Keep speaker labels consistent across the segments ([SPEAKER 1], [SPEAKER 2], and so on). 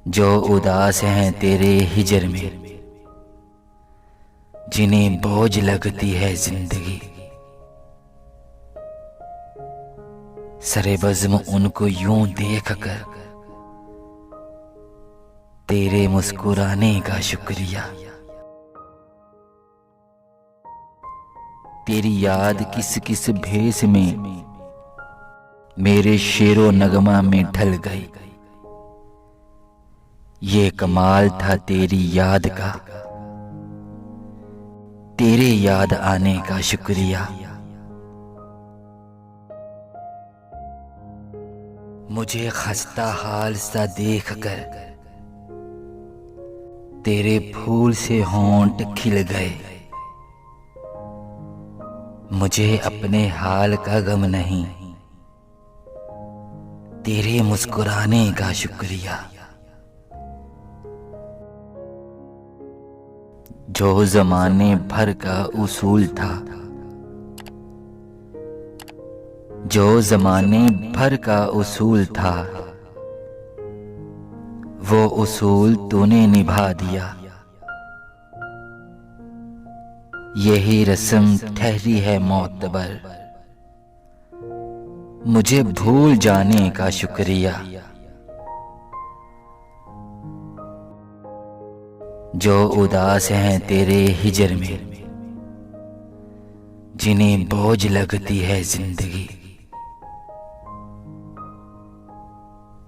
[SPEAKER 1] जो उदास हैं तेरे हिजर में, जिन्हें बोझ लगती है जिंदगी, सरे बज़्म उनको यूं देख कर तेरे मुस्कुराने का शुक्रिया। तेरी याद किस किस भेस में मेरे शेरो नगमा में ढल गई। ये कमाल था तेरी याद का, तेरे याद आने का शुक्रिया। मुझे खस्ता हाल सा देख कर तेरे फूल से होंठ खिल गए। मुझे अपने हाल का गम नहीं, तेरे मुस्कुराने का शुक्रिया। जो जमाने भर का उसूल था, जो जमाने भर का उसूल था, वो उसूल तूने निभा दिया। यही रस्म ठहरी है मोतबर, मुझे भूल जाने का शुक्रिया। जो उदास हैं तेरे हिजर में, जिन्हें बोझ लगती है जिंदगी,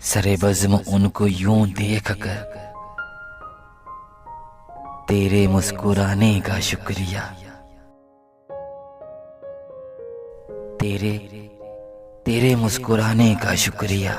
[SPEAKER 1] सरे बज़्म उनको यूं देख कर तेरे मुस्कुराने का शुक्रिया। तेरे तेरे मुस्कुराने का शुक्रिया।